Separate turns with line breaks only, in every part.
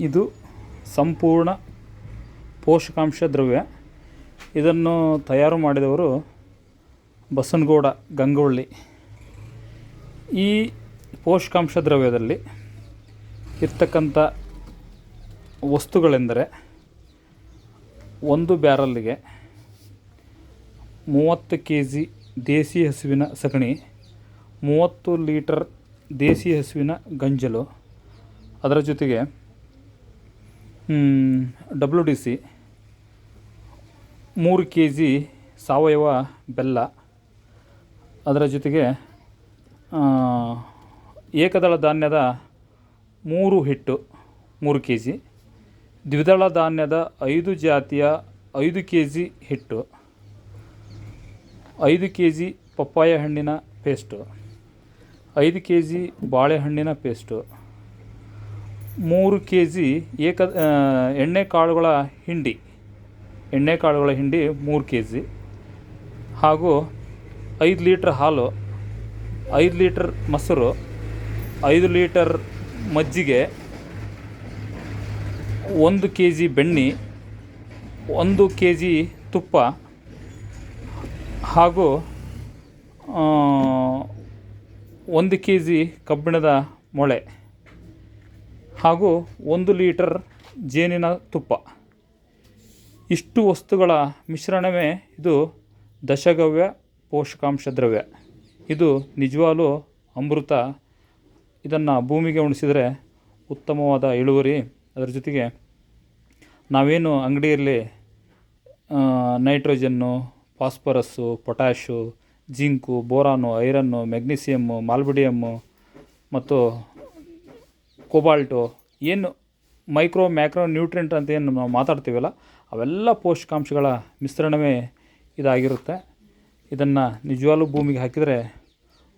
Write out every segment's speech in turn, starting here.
ಇದು ಸಂಪೂರ್ಣ ಪೋಷಕಾಂಶ ದ್ರವ್ಯ. ಇದನ್ನು ತಯಾರು ಮಾಡಿದವರು ಬಸನಗೌಡ ಗಂಗೊಳ್ಳಿ. ಈ ಪೋಷಕಾಂಶ ದ್ರವ್ಯದಲ್ಲಿ ಇರ್ತಕ್ಕಂಥ ವಸ್ತುಗಳೆಂದರೆ, ಒಂದು ಬ್ಯಾರಲ್ಲಿಗೆ 30 kg ದೇಸಿ ಹಸುವಿನ ಸಗಣಿ, 30 ಲೀಟರ್ ದೇಸಿ ಹಸುವಿನ ಗಂಜಲು, ಅದರ ಜೊತೆಗೆ WDC, 3 kg ಸಾವಯವ ಬೆಲ್ಲ, ಅದರ ಜೊತೆಗೆ ಏಕದಳ ಧಾನ್ಯದ 3 ಹಿಟ್ಟು 3 kg, ದ್ವಿದಳ ಧಾನ್ಯದ 5 ಜಾತಿಯ 5 kg ಹಿಟ್ಟು, 5 kg ಪಪ್ಪಾಯ ಹಣ್ಣಿನ ಪೇಸ್ಟು, 5 kg ಬಾಳೆಹಣ್ಣಿನ ಪೇಸ್ಟು, 3 kg ಎಣ್ಣೆಕಾಳುಗಳ ಹಿಂಡಿ 3 kg, ಹಾಗೂ 5 ಲೀಟ್ರ್ ಹಾಲು, 5 ಲೀಟರ್ ಮೊಸರು, 5 ಲೀಟರ್ ಮಜ್ಜಿಗೆ, 1 kg ಬೆಣ್ಣೆ, 1 kg ತುಪ್ಪ, ಹಾಗೂ 1 kg ಕಬ್ಬಿಣದ ಮೊಳೆ, ಹಾಗೂ 1 ಲೀಟರ್ ಜೇನಿನ ತುಪ್ಪ. ಇಷ್ಟು ವಸ್ತುಗಳ ಮಿಶ್ರಣವೇ ಇದು ದಶಗವ್ಯ ಪೋಷಕಾಂಶ ದ್ರವ್ಯ. ಇದು ನಿಜವಾಗ್ಲೂ ಅಮೃತ. ಇದನ್ನು ಭೂಮಿಗೆ ಉಣಿಸಿದರೆ ಉತ್ತಮವಾದ ಇಳುವರಿ. ಅದರ ಜೊತೆಗೆ ನಾವೇನು ಅಂಗಡಿಯಲ್ಲಿ nitrogen, phosphorus, potash, zinc, boron, iron, magnesium, molybdenum ಮತ್ತು ಕೋಬಾಲ್ಟು, ಏನು ಮೈಕ್ರೋ ಮ್ಯಾಕ್ರೋ ನ್ಯೂಟ್ರಿಯೆಂಟ್ ಅಂತ ಏನು ನಾವು ಮಾತಾಡ್ತೀವಲ್ಲ, ಅವೆಲ್ಲ ಪೋಷಕಾಂಶಗಳ ಮಿಶ್ರಣವೇ ಇದಾಗಿರುತ್ತೆ. ಇದನ್ನು ನಿಜವಾಗ್ಲೂ ಭೂಮಿಗೆ ಹಾಕಿದರೆ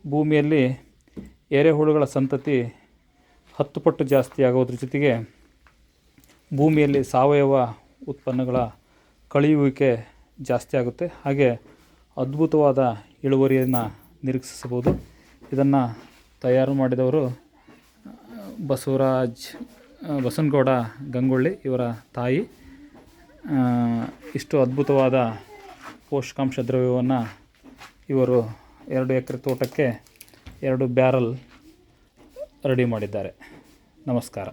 ಭೂಮಿಯಲ್ಲಿ ಎರೆಹುಳುಗಳ ಸಂತತಿ 10 ಪಟ್ಟು ಜಾಸ್ತಿ ಆಗೋದ್ರ ಜೊತೆಗೆ ಭೂಮಿಯಲ್ಲಿ ಸಾವಯವ ಉತ್ಪನ್ನಗಳ ಕಳೆಯುವಿಕೆ ಜಾಸ್ತಿ ಆಗುತ್ತೆ. ಹಾಗೆ ಅದ್ಭುತವಾದ ಇಳುವರಿಯನ್ನು ನಿರೀಕ್ಷಿಸಬಹುದು. ಇದನ್ನು ತಯಾರು ಮಾಡಿದವರು ಬಸನಗೌಡ ಗಂಗೊಳ್ಳಿ, ಇವರ ತಾಯಿ. ಇಷ್ಟು ಅದ್ಭುತವಾದ ಪೋಷಕಾಂಶ ದ್ರವ್ಯವನ್ನು ಇವರು 2 ಎಕರೆ ತೋಟಕ್ಕೆ 2 ಬ್ಯಾರಲ್ ರೆಡಿ ಮಾಡಿದ್ದಾರೆ. ನಮಸ್ಕಾರ.